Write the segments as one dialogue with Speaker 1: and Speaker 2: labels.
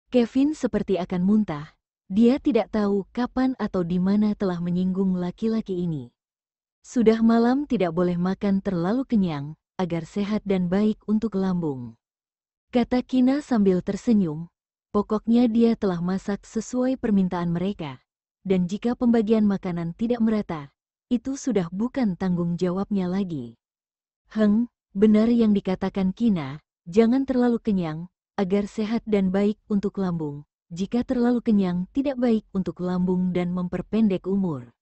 Speaker 1: Kevin seperti akan muntah. Dia tidak tahu kapan atau di mana telah menyinggung laki-laki ini. Sudah malam tidak boleh makan terlalu kenyang, agar sehat dan baik untuk lambung. Kata Kina sambil tersenyum. Pokoknya dia telah masak sesuai permintaan mereka. Dan jika pembagian makanan tidak merata, itu sudah bukan tanggung jawabnya lagi. Benar yang dikatakan Kina, jangan terlalu kenyang, agar sehat dan baik untuk lambung. Jika terlalu kenyang tidak baik untuk lambung dan memperpendek umur.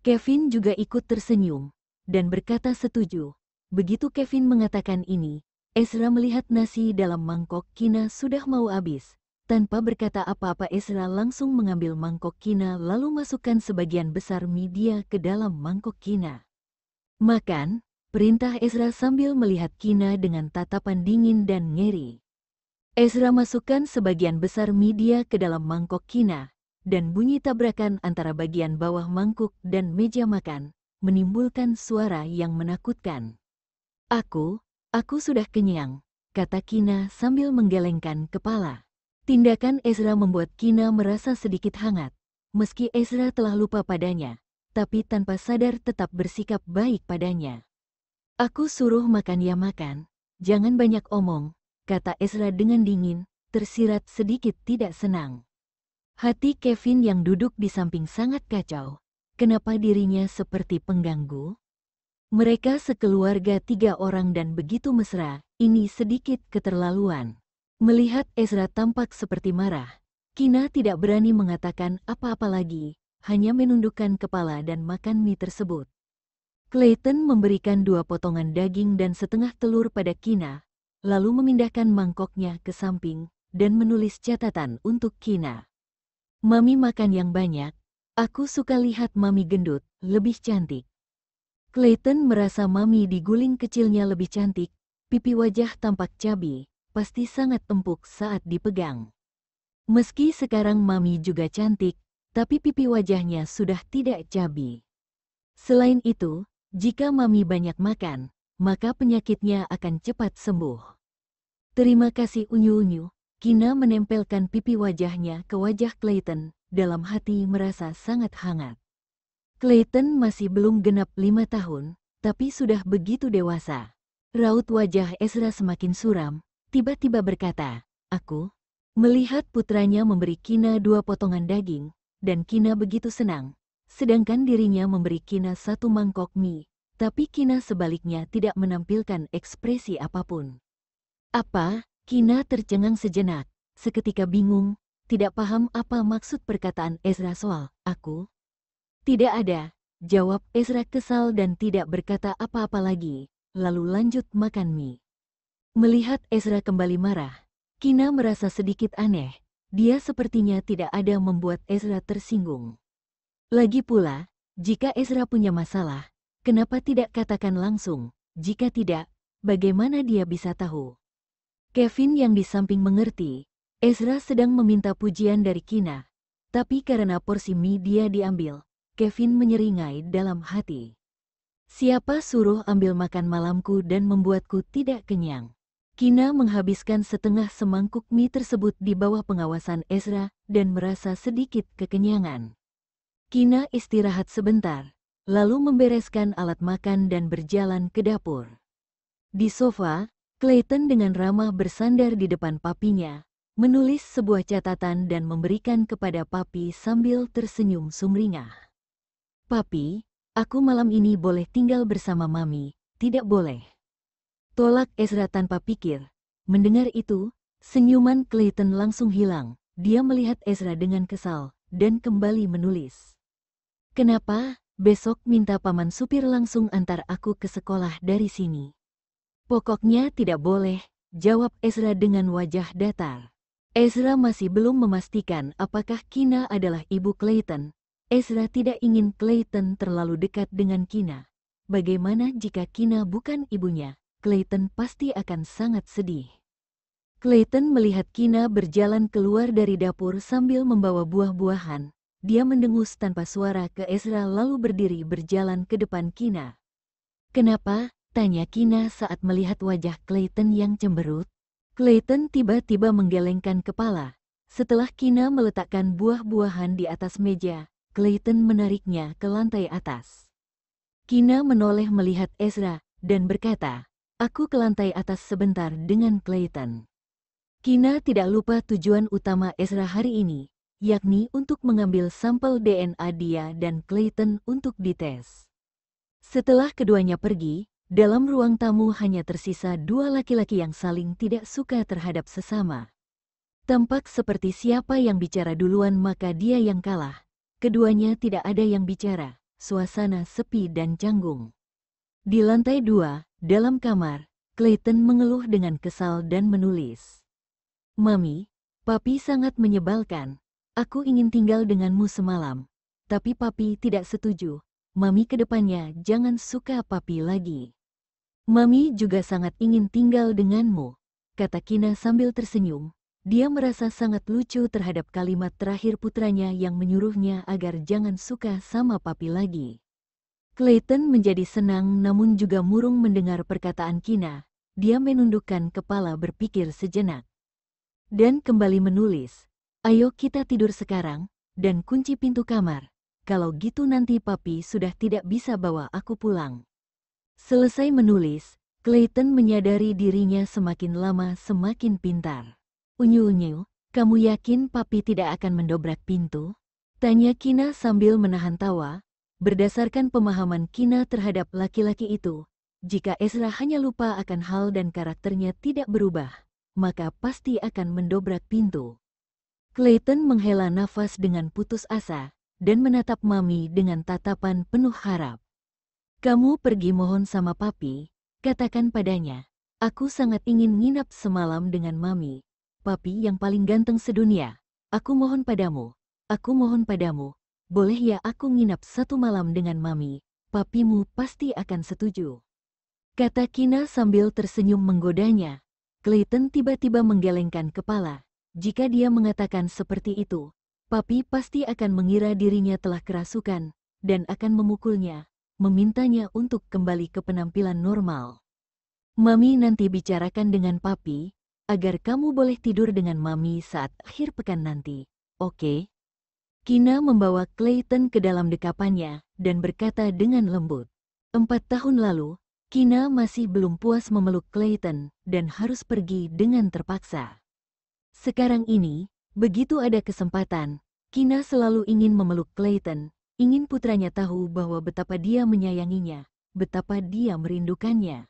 Speaker 1: Kevin juga ikut tersenyum, dan berkata setuju. Begitu Kevin mengatakan ini, Ezra melihat nasi dalam mangkok Kina sudah mau habis. Tanpa berkata apa-apa Ezra langsung mengambil mangkok Kina lalu masukkan sebagian besar mie dia ke dalam mangkok Kina. Makan, perintah Ezra sambil melihat Kina dengan tatapan dingin dan ngeri. Ezra masukkan sebagian besar mie dia ke dalam mangkok Kina, dan bunyi tabrakan antara bagian bawah mangkuk dan meja makan, menimbulkan suara yang menakutkan. Aku sudah kenyang, kata Kina sambil menggelengkan kepala. Tindakan Ezra membuat Kina merasa sedikit hangat, meski Ezra telah lupa padanya, tapi tanpa sadar tetap bersikap baik padanya. Aku suruh makan ya makan, jangan banyak omong, kata Ezra dengan dingin, tersirat sedikit tidak senang. Hati Kevin yang duduk di samping sangat kacau. Kenapa dirinya seperti pengganggu? Mereka sekeluarga 3 orang dan begitu mesra, ini sedikit keterlaluan. Melihat Ezra tampak seperti marah, Kina tidak berani mengatakan apa-apa lagi, hanya menundukkan kepala dan makan mie tersebut. Clayton memberikan 2 potongan daging dan setengah telur pada Kina, lalu memindahkan mangkoknya ke samping, dan menulis catatan untuk Kina. Mami makan yang banyak, aku suka lihat Mami gendut, lebih cantik. Clayton merasa Mami di guling kecilnya lebih cantik, pipi wajah tampak cabi, pasti sangat empuk saat dipegang. Meski sekarang Mami juga cantik, tapi pipi wajahnya sudah tidak cabi. Selain itu, jika Mami banyak makan, maka penyakitnya akan cepat sembuh. Terima kasih unyu-unyu, Kina menempelkan pipi wajahnya ke wajah Clayton, dalam hati merasa sangat hangat. Clayton masih belum genap 5 tahun, tapi sudah begitu dewasa. Raut wajah Ezra semakin suram, tiba-tiba berkata, aku melihat putranya memberi Kina 2 potongan daging, dan Kina begitu senang, sedangkan dirinya memberi Kina 1 mangkok mie, tapi Kina sebaliknya tidak menampilkan ekspresi apapun. Apa? Kina tercengang sejenak, seketika bingung, tidak paham apa maksud perkataan Ezra soal aku. Tidak ada, jawab Ezra kesal dan tidak berkata apa-apa lagi, lalu lanjut makan mie. Melihat Ezra kembali marah, Kina merasa sedikit aneh, dia sepertinya tidak ada membuat Ezra tersinggung. Lagi pula, jika Ezra punya masalah, kenapa tidak katakan langsung, jika tidak, bagaimana dia bisa tahu? Kevin yang di samping mengerti, Ezra sedang meminta pujian dari Kina, tapi karena porsi mie dia diambil, Kevin menyeringai dalam hati. Siapa suruh ambil makan malamku dan membuatku tidak kenyang? Kina menghabiskan setengah semangkuk mie tersebut di bawah pengawasan Ezra dan merasa sedikit kekenyangan. Kina istirahat sebentar, lalu membereskan alat makan dan berjalan ke dapur. Di sofa, Clayton dengan ramah bersandar di depan papinya, menulis sebuah catatan dan memberikan kepada papi sambil tersenyum sumringah. Papi, aku malam ini boleh tinggal bersama Mami, tidak boleh. Tolak Ezra tanpa pikir. Mendengar itu, senyuman Clayton langsung hilang. Dia melihat Ezra dengan kesal, dan kembali menulis. Kenapa? Besok minta paman supir langsung antar aku ke sekolah dari sini. Pokoknya tidak boleh, jawab Ezra dengan wajah datar. Ezra masih belum memastikan apakah Kina adalah ibu Clayton. Ezra tidak ingin Clayton terlalu dekat dengan Kina. Bagaimana jika Kina bukan ibunya? Clayton pasti akan sangat sedih. Clayton melihat Kina berjalan keluar dari dapur sambil membawa buah-buahan. Dia mendengus tanpa suara ke Ezra lalu berdiri berjalan ke depan Kina. Kenapa? Tanya Kina saat melihat wajah Clayton yang cemberut. Clayton tiba-tiba menggelengkan kepala, Setelah Kina meletakkan buah-buahan di atas meja, Clayton menariknya ke lantai atas. Kina menoleh melihat Ezra dan berkata, "Aku ke lantai atas sebentar dengan Clayton." Kina tidak lupa tujuan utama Ezra hari ini, yakni untuk mengambil sampel DNA dia dan Clayton untuk dites. Setelah keduanya pergi, dalam ruang tamu hanya tersisa dua laki-laki yang saling tidak suka terhadap sesama. Tampak seperti siapa yang bicara duluan maka dia yang kalah. Keduanya tidak ada yang bicara, suasana sepi dan canggung. Di lantai 2, dalam kamar, Clayton mengeluh dengan kesal dan menulis. "Mami, Papi sangat menyebalkan. Aku ingin tinggal denganmu semalam. Tapi Papi tidak setuju. Mami kedepannya jangan suka Papi lagi. Mami juga sangat ingin tinggal denganmu," kata Kina sambil tersenyum. Dia merasa sangat lucu terhadap kalimat terakhir putranya yang menyuruhnya agar jangan suka sama Papi lagi. Clayton menjadi senang namun juga murung mendengar perkataan Kina. Dia menundukkan kepala berpikir sejenak. Dan kembali menulis, "Ayo kita tidur sekarang, dan kunci pintu kamar. Kalau gitu nanti Papi sudah tidak bisa bawa aku pulang." Selesai menulis, Clayton menyadari dirinya semakin lama semakin pintar. "Unyu-unyu, kamu yakin Papi tidak akan mendobrak pintu?" tanya Kina sambil menahan tawa. Berdasarkan pemahaman Kina terhadap laki-laki itu, jika Ezra hanya lupa akan hal dan karakternya tidak berubah, maka pasti akan mendobrak pintu. Clayton menghela nafas dengan putus asa, dan menatap Mami dengan tatapan penuh harap. "Kamu pergi mohon sama Papi, katakan padanya, aku sangat ingin nginap semalam dengan Mami. Papi yang paling ganteng sedunia, aku mohon padamu, boleh ya aku nginap satu malam dengan Mami, Papimu pasti akan setuju," kata Kina sambil tersenyum menggodanya. Clayton tiba-tiba menggelengkan kepala. Jika dia mengatakan seperti itu, Papi pasti akan mengira dirinya telah kerasukan, dan akan memukulnya, memintanya untuk kembali ke penampilan normal. "Mami nanti bicarakan dengan Papi, agar kamu boleh tidur dengan Mami saat akhir pekan nanti, oke?" Kina membawa Clayton ke dalam dekapannya, dan berkata dengan lembut. 4 tahun lalu, Kina masih belum puas memeluk Clayton, dan harus pergi dengan terpaksa. Sekarang ini, begitu ada kesempatan, Kina selalu ingin memeluk Clayton, ingin putranya tahu bahwa betapa dia menyayanginya, betapa dia merindukannya.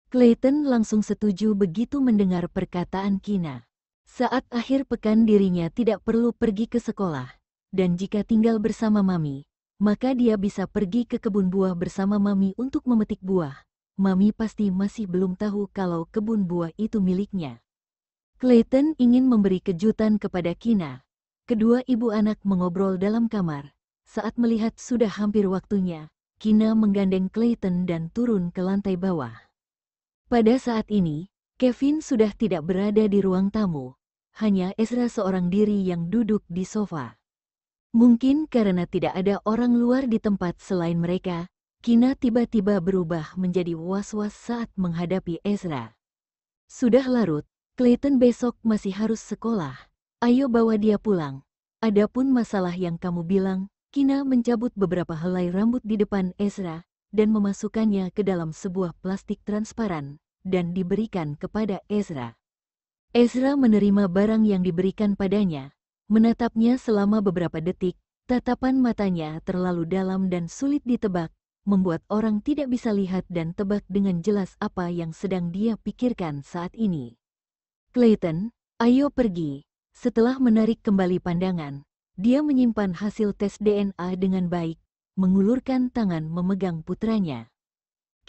Speaker 1: Clayton langsung setuju begitu mendengar perkataan Kina. Saat akhir pekan dirinya tidak perlu pergi ke sekolah, dan jika tinggal bersama Mami, maka dia bisa pergi ke kebun buah bersama Mami untuk memetik buah. Mami pasti masih belum tahu kalau kebun buah itu miliknya. Clayton ingin memberi kejutan kepada Kina. Kedua ibu anak mengobrol dalam kamar. Saat melihat sudah hampir waktunya, Kina menggandeng Clayton dan turun ke lantai bawah. Pada saat ini, Kevin sudah tidak berada di ruang tamu. Hanya Ezra seorang diri yang duduk di sofa. Mungkin karena tidak ada orang luar di tempat selain mereka, Kina tiba-tiba berubah menjadi was-was saat menghadapi Ezra. "Sudah larut, Clayton besok masih harus sekolah. Ayo bawa dia pulang. Adapun masalah yang kamu bilang," Kina mencabut beberapa helai rambut di depan Ezra, dan memasukkannya ke dalam sebuah plastik transparan, dan diberikan kepada Ezra. Ezra menerima barang yang diberikan padanya, menatapnya selama beberapa detik. Tatapan matanya terlalu dalam dan sulit ditebak, membuat orang tidak bisa lihat dan tebak dengan jelas apa yang sedang dia pikirkan saat ini. "Clayton, ayo pergi." Setelah menarik kembali pandangan, dia menyimpan hasil tes DNA dengan baik, mengulurkan tangan memegang putranya.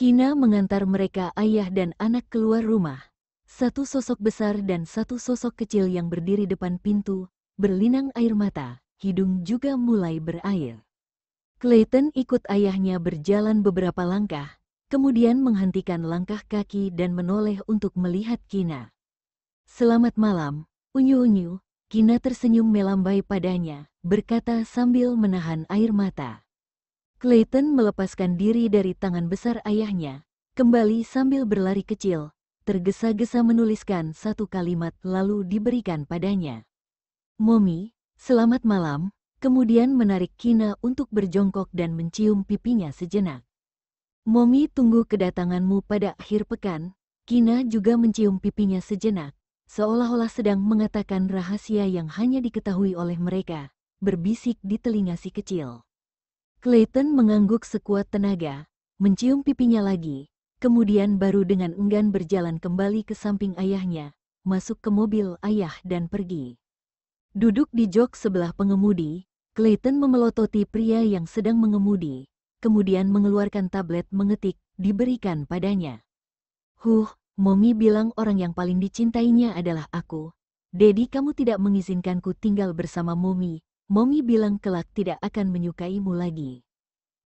Speaker 1: Kina mengantar mereka ayah dan anak keluar rumah. Satu sosok besar dan satu sosok kecil yang berdiri depan pintu, berlinang air mata, hidung juga mulai berair. Clayton ikut ayahnya berjalan beberapa langkah, kemudian menghentikan langkah kaki dan menoleh untuk melihat Kina. "Selamat malam, unyu-unyu," Kina tersenyum melambai padanya, berkata sambil menahan air mata. Clayton melepaskan diri dari tangan besar ayahnya, kembali sambil berlari kecil, tergesa-gesa menuliskan satu kalimat lalu diberikan padanya. Mommy, selamat malam, kemudian menarik Kina untuk berjongkok dan mencium pipinya sejenak. Mommy tunggu kedatanganmu pada akhir pekan. Kina juga mencium pipinya sejenak, seolah-olah sedang mengatakan rahasia yang hanya diketahui oleh mereka, berbisik di telinga si kecil. Clayton mengangguk sekuat tenaga, mencium pipinya lagi, kemudian baru dengan enggan berjalan kembali ke samping ayahnya, masuk ke mobil ayah dan pergi. Duduk di jok sebelah pengemudi, Clayton memelototi pria yang sedang mengemudi, kemudian mengeluarkan tablet mengetik, diberikan padanya. Mommy bilang orang yang paling dicintainya adalah aku. Daddy, kamu tidak mengizinkanku tinggal bersama Mommy. Mommy bilang kelak tidak akan menyukaimu lagi.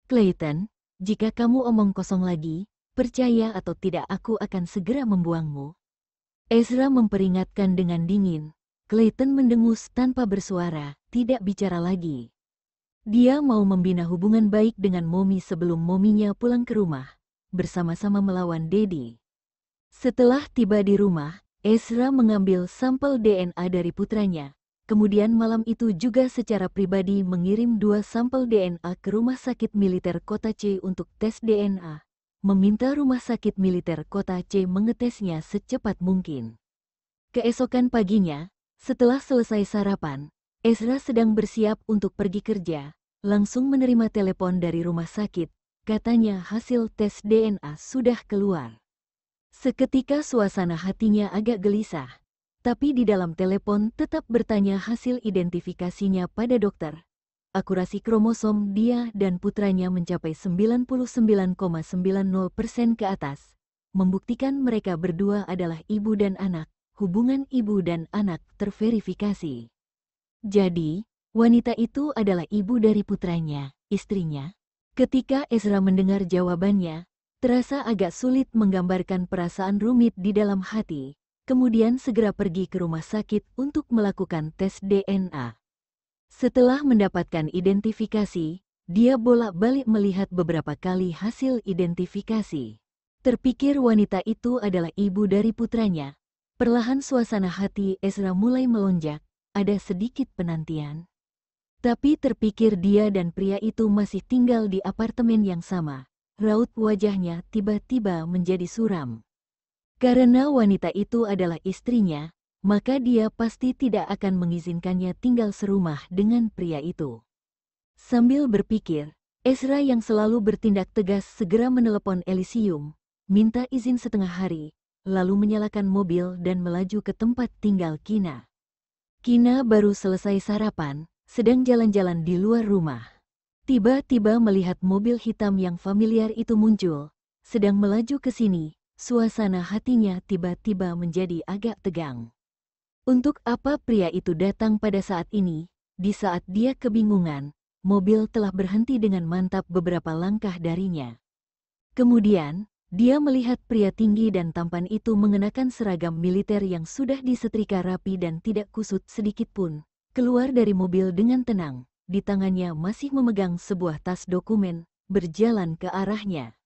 Speaker 1: Clayton, jika kamu omong kosong lagi, percaya atau tidak aku akan segera membuangmu. Ezra memperingatkan dengan dingin. Clayton mendengus tanpa bersuara, tidak bicara lagi. Dia mau membina hubungan baik dengan Mommy sebelum Mominya pulang ke rumah, bersama-sama melawan Daddy. Setelah tiba di rumah, Ezra mengambil sampel DNA dari putranya. Kemudian malam itu juga secara pribadi mengirim 2 sampel DNA ke Rumah Sakit Militer Kota C untuk tes DNA. Meminta Rumah Sakit Militer Kota C mengetesnya secepat mungkin. Keesokan paginya, setelah selesai sarapan, Ezra sedang bersiap untuk pergi kerja, langsung menerima telepon dari rumah sakit, katanya hasil tes DNA sudah keluar. Seketika suasana hatinya agak gelisah, tapi di dalam telepon tetap bertanya hasil identifikasinya pada dokter. Akurasi kromosom dia dan putranya mencapai 99,90% ke atas, membuktikan mereka berdua adalah ibu dan anak. Hubungan ibu dan anak terverifikasi. Jadi, wanita itu adalah ibu dari putranya, istrinya. Ketika Ezra mendengar jawabannya, terasa agak sulit menggambarkan perasaan rumit di dalam hati, kemudian segera pergi ke rumah sakit untuk melakukan tes DNA. Setelah mendapatkan identifikasi, dia bolak-balik melihat beberapa kali hasil identifikasi. Terpikir wanita itu adalah ibu dari putranya. Perlahan suasana hati Ezra mulai melonjak, ada sedikit penantian. Tapi terpikir dia dan pria itu masih tinggal di apartemen yang sama, raut wajahnya tiba-tiba menjadi suram. Karena wanita itu adalah istrinya, maka dia pasti tidak akan mengizinkannya tinggal serumah dengan pria itu. Sambil berpikir, Ezra yang selalu bertindak tegas segera menelepon Elysium, minta izin setengah hari, lalu menyalakan mobil dan melaju ke tempat tinggal Kina. Kina baru selesai sarapan, sedang jalan-jalan di luar rumah. Tiba-tiba melihat mobil hitam yang familiar itu muncul, sedang melaju ke sini, suasana hatinya tiba-tiba menjadi agak tegang. Untuk apa pria itu datang pada saat ini? Di saat dia kebingungan, mobil telah berhenti dengan mantap beberapa langkah darinya. Kemudian, dia melihat pria tinggi dan tampan itu mengenakan seragam militer yang sudah disetrika rapi dan tidak kusut sedikit pun, keluar dari mobil dengan tenang, di tangannya masih memegang sebuah tas dokumen, berjalan ke arahnya.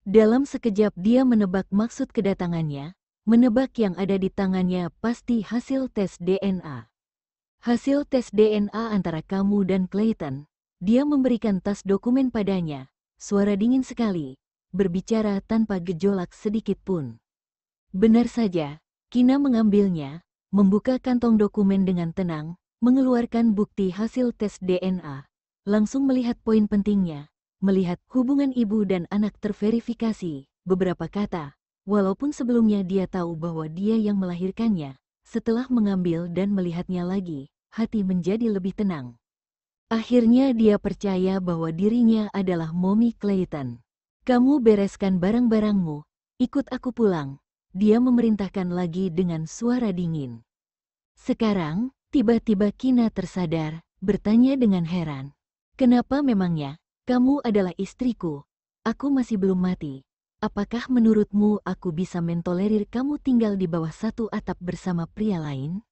Speaker 1: Dalam sekejap dia menebak maksud kedatangannya, menebak yang ada di tangannya pasti hasil tes DNA. Hasil tes DNA antara kamu dan Clayton. Dia memberikan tas dokumen padanya, suara dingin sekali, berbicara tanpa gejolak sedikit pun. Benar saja, Kina mengambilnya, membuka kantong dokumen dengan tenang, mengeluarkan bukti hasil tes DNA, langsung melihat poin pentingnya, melihat hubungan ibu dan anak terverifikasi, beberapa kata, walaupun sebelumnya dia tahu bahwa dia yang melahirkannya, setelah mengambil dan melihatnya lagi, hati menjadi lebih tenang. Akhirnya dia percaya bahwa dirinya adalah Mommy Clayton. Kamu bereskan barang-barangmu, ikut aku pulang, dia memerintahkan lagi dengan suara dingin. Sekarang, tiba-tiba Kina tersadar, bertanya dengan heran. Kenapa memangnya? Kamu adalah istriku, aku masih belum mati. Apakah menurutmu aku bisa mentolerir kamu tinggal di bawah satu atap bersama pria lain?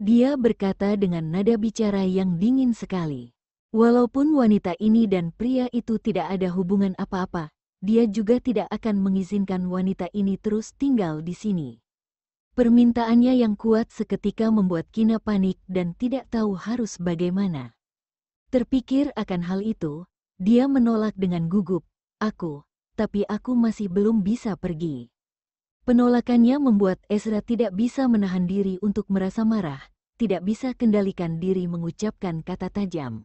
Speaker 1: Dia berkata dengan nada bicara yang dingin sekali. Walaupun wanita ini dan pria itu tidak ada hubungan apa-apa, dia juga tidak akan mengizinkan wanita ini terus tinggal di sini. Permintaannya yang kuat seketika membuat Kina panik dan tidak tahu harus bagaimana. Terpikir akan hal itu, dia menolak dengan gugup, tapi aku masih belum bisa pergi. Penolakannya membuat Ezra tidak bisa menahan diri untuk merasa marah, tidak bisa kendalikan diri mengucapkan kata tajam.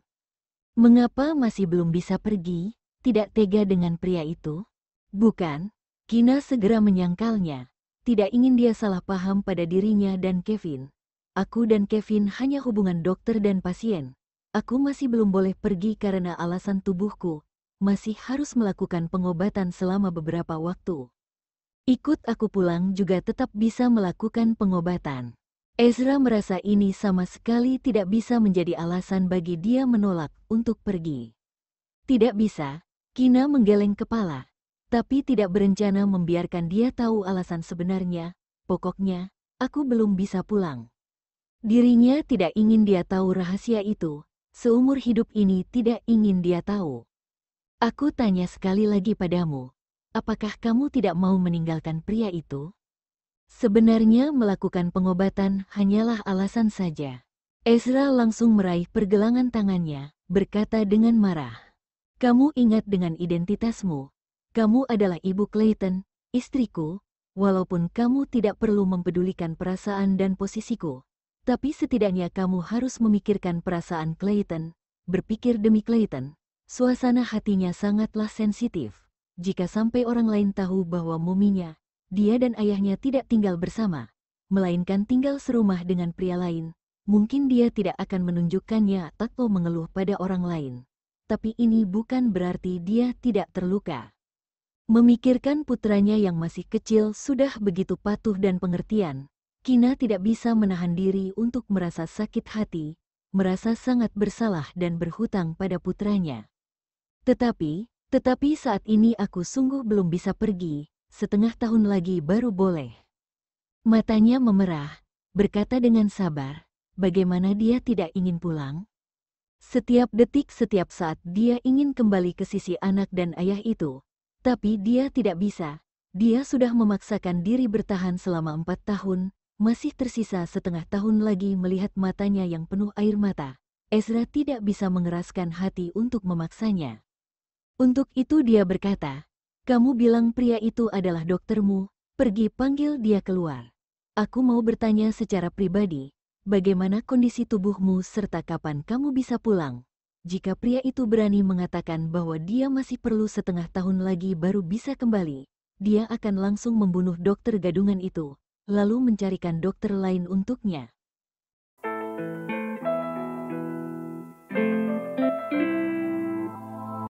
Speaker 1: Mengapa masih belum bisa pergi? Tidak tega dengan pria itu? Bukan, Kina segera menyangkalnya. Tidak ingin dia salah paham pada dirinya dan Kevin. Aku dan Kevin hanya hubungan dokter dan pasien. Aku masih belum boleh pergi karena alasan tubuhku. Masih harus melakukan pengobatan selama beberapa waktu. Ikut aku pulang juga tetap bisa melakukan pengobatan. Ezra merasa ini sama sekali tidak bisa menjadi alasan bagi dia menolak untuk pergi. Tidak bisa, Kina menggeleng kepala, tapi tidak berencana membiarkan dia tahu alasan sebenarnya. Pokoknya, aku belum bisa pulang. Dirinya tidak ingin dia tahu rahasia itu, seumur hidup ini tidak ingin dia tahu. Aku tanya sekali lagi padamu, apakah kamu tidak mau meninggalkan pria itu? Sebenarnya melakukan pengobatan hanyalah alasan saja. Ezra langsung meraih pergelangan tangannya, berkata dengan marah. Kamu ingat dengan identitasmu. Kamu adalah ibu Clayton, istriku, walaupun kamu tidak perlu mempedulikan perasaan dan posisiku. Tapi setidaknya kamu harus memikirkan perasaan Clayton, berpikir demi Clayton. Suasana hatinya sangatlah sensitif. Jika sampai orang lain tahu bahwa muminya, dia dan ayahnya tidak tinggal bersama, melainkan tinggal serumah dengan pria lain, mungkin dia tidak akan menunjukkannya atau mengeluh pada orang lain. Tapi ini bukan berarti dia tidak terluka. Memikirkan putranya yang masih kecil sudah begitu patuh dan pengertian, Kina tidak bisa menahan diri untuk merasa sakit hati, merasa sangat bersalah dan berhutang pada putranya. Tetapi saat ini aku sungguh belum bisa pergi, setengah tahun lagi baru boleh. Matanya memerah, berkata dengan sabar, bagaimana dia tidak ingin pulang? Setiap detik setiap saat dia ingin kembali ke sisi anak dan ayah itu. Tapi dia tidak bisa, dia sudah memaksakan diri bertahan selama 4 tahun, masih tersisa setengah tahun lagi melihat matanya yang penuh air mata. Ezra tidak bisa mengeraskan hati untuk memaksanya. Untuk itu dia berkata, kamu bilang pria itu adalah doktermu, pergi panggil dia keluar. Aku mau bertanya secara pribadi, bagaimana kondisi tubuhmu serta kapan kamu bisa pulang? Jika pria itu berani mengatakan bahwa dia masih perlu setengah tahun lagi baru bisa kembali, dia akan langsung membunuh dokter gadungan itu, lalu mencarikan dokter lain untuknya.